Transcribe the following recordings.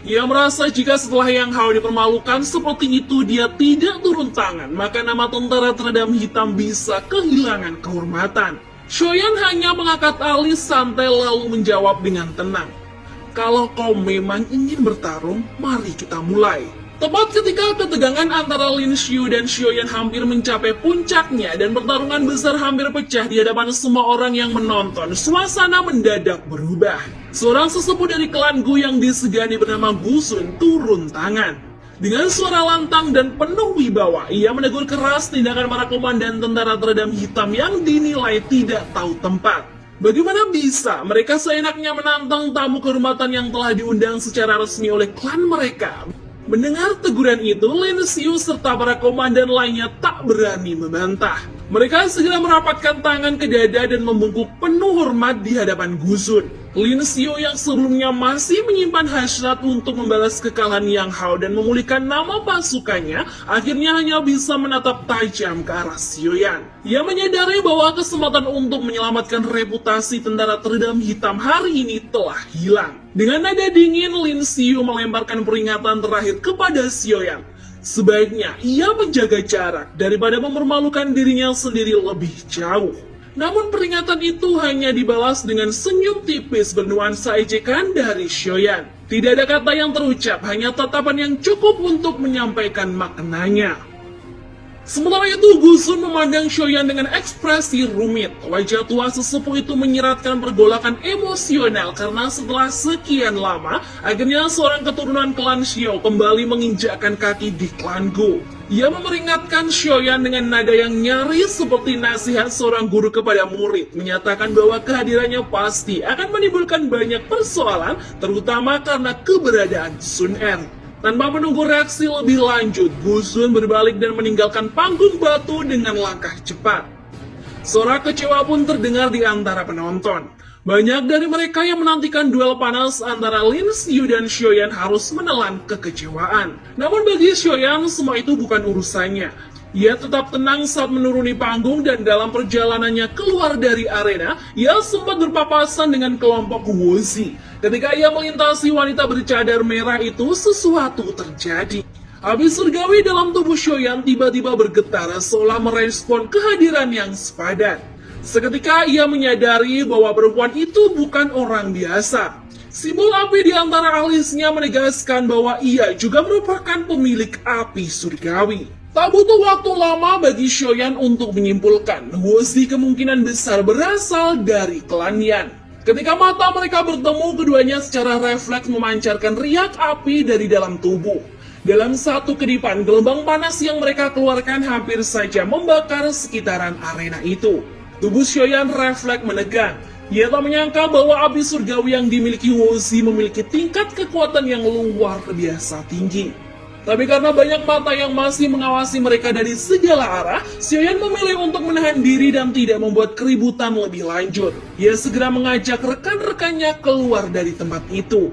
Ia merasa jika setelah Yang Hao dipermalukan seperti itu dia tidak turun tangan, maka nama tentara teredam hitam bisa kehilangan kehormatan. Shoyan hanya mengangkat alis santai lalu menjawab dengan tenang. Kalau kau memang ingin bertarung, mari kita mulai. Tepat ketika ketegangan antara Lin Xiu dan Shoyan hampir mencapai puncaknya dan pertarungan besar hampir pecah di hadapan semua orang yang menonton, suasana mendadak berubah. Seorang sesepuh dari klan Gu yang disegani bernama Gu Sun turun tangan. Dengan suara lantang dan penuh wibawa, ia menegur keras tindakan para komandan tentara teredam hitam yang dinilai tidak tahu tempat. Bagaimana bisa mereka seenaknya menantang tamu kehormatan yang telah diundang secara resmi oleh klan mereka? Mendengar teguran itu, Lin Xiu serta para komandan lainnya tak berani membantah. Mereka segera merapatkan tangan ke dada dan membungkuk penuh hormat di hadapan Gu Sun. Lin Xiu yang sebelumnya masih menyimpan hasrat untuk membalas kekalahan Yang Hao dan memulihkan nama pasukannya, akhirnya hanya bisa menatap tajam ke arah Sioyan. Ia menyadari bahwa kesempatan untuk menyelamatkan reputasi tentara teredam hitam hari ini telah hilang. Dengan nada dingin, Lin Xiu melemparkan peringatan terakhir kepada Sioyan. Sebaiknya ia menjaga jarak daripada mempermalukan dirinya sendiri lebih jauh. Namun peringatan itu hanya dibalas dengan senyum tipis bernuansa ejekan dari Shoyan. Tidak ada kata yang terucap, hanya tatapan yang cukup untuk menyampaikan maknanya. Sementara itu, Gu Sun memandang Shoyan dengan ekspresi rumit. Wajah tua sesepuh itu menyiratkan pergolakan emosional karena setelah sekian lama, akhirnya seorang keturunan klan Xiao kembali menginjakkan kaki di klan Gu. Ia memperingatkan Shoyan dengan nada yang nyaris seperti nasihat seorang guru kepada murid, menyatakan bahwa kehadirannya pasti akan menimbulkan banyak persoalan, terutama karena keberadaan Sun Er. Tanpa menunggu reaksi lebih lanjut, Gu Sun berbalik dan meninggalkan panggung batu dengan langkah cepat. Sorak kecewa pun terdengar di antara penonton. Banyak dari mereka yang menantikan duel panas antara Lin Xiu dan Shoyan harus menelan kekecewaan. Namun bagi Shoyan, semua itu bukan urusannya. Ia tetap tenang saat menuruni panggung dan dalam perjalanannya keluar dari arena, ia sempat berpapasan dengan kelompok Wuzi. Ketika ia melintasi wanita bercadar merah itu, sesuatu terjadi. Api surgawi dalam tubuh Shoyan tiba-tiba bergetar seolah merespon kehadiran yang sepadan. Seketika ia menyadari bahwa perempuan itu bukan orang biasa. Simbol api di antara alisnya menegaskan bahwa ia juga merupakan pemilik api surgawi. Tak butuh waktu lama bagi Shoyan untuk menyimpulkan, Wuzi kemungkinan besar berasal dari klan Yan. Ketika mata mereka bertemu, keduanya secara refleks memancarkan riak api dari dalam tubuh. Dalam satu kedipan, gelombang panas yang mereka keluarkan hampir saja membakar sekitaran arena itu. Tubuh Shoyan refleks menegang. Ia tak menyangka bahwa api surgawi yang dimiliki Wuzi memiliki tingkat kekuatan yang luar biasa tinggi. Tapi karena banyak mata yang masih mengawasi mereka dari segala arah, Sioyan memilih untuk menahan diri dan tidak membuat keributan lebih lanjut. Ia segera mengajak rekan-rekannya keluar dari tempat itu.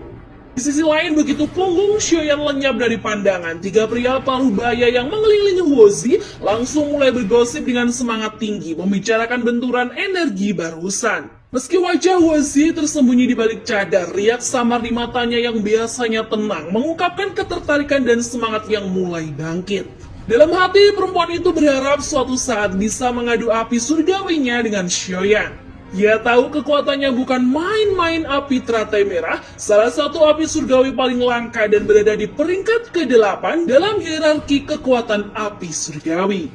Di sisi lain, begitu punggung Sioyan lenyap dari pandangan, tiga pria paruh baya yang mengelilingi Wuzi langsung mulai bergosip dengan semangat tinggi, membicarakan benturan energi barusan. Meski wajah Wuzi tersembunyi di balik cadar, riak samar di matanya yang biasanya tenang mengungkapkan ketertarikan dan semangat yang mulai bangkit. Dalam hati, perempuan itu berharap suatu saat bisa mengadu api surgawinya dengan Shoyan. Ia tahu kekuatannya bukan main-main api teratai merah, salah satu api surgawi paling langka dan berada di peringkat ke-8 dalam hierarki kekuatan api surgawi.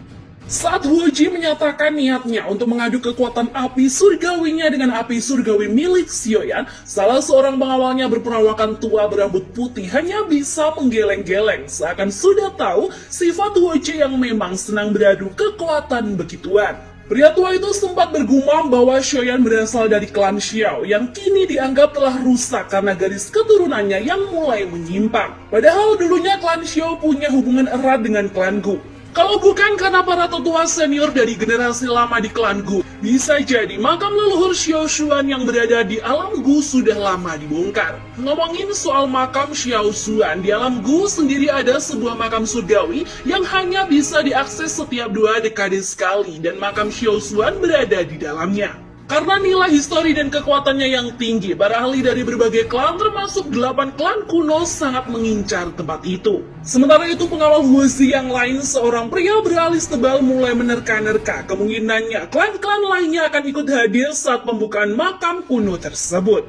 Saat Wuji menyatakan niatnya untuk mengadu kekuatan api surgawinya dengan api surgawi milik Sioyan, salah seorang pengawalnya berperawakan tua berambut putih hanya bisa menggeleng-geleng seakan sudah tahu sifat Wuji yang memang senang beradu kekuatan begituan. Pria tua itu sempat bergumam bahwa Shoyan berasal dari klan Xiao yang kini dianggap telah rusak karena garis keturunannya yang mulai menyimpang. Padahal dulunya klan Xiao punya hubungan erat dengan klan Gu. Kalau bukan karena para tetua senior dari generasi lama di klan Gu, bisa jadi makam leluhur Xiao Xuan yang berada di alam Gu sudah lama dibongkar. Ngomongin soal makam Xiao Xuan, di alam Gu sendiri ada sebuah makam surgawi yang hanya bisa diakses setiap 2 dekade sekali dan makam Xiao Xuan berada di dalamnya. Karena nilai histori dan kekuatannya yang tinggi, para ahli dari berbagai klan termasuk 8 klan kuno sangat mengincar tempat itu. Sementara itu pengawal Huzi yang lain, seorang pria beralis tebal mulai menerka-nerka kemungkinannya klan-klan lainnya akan ikut hadir saat pembukaan makam kuno tersebut.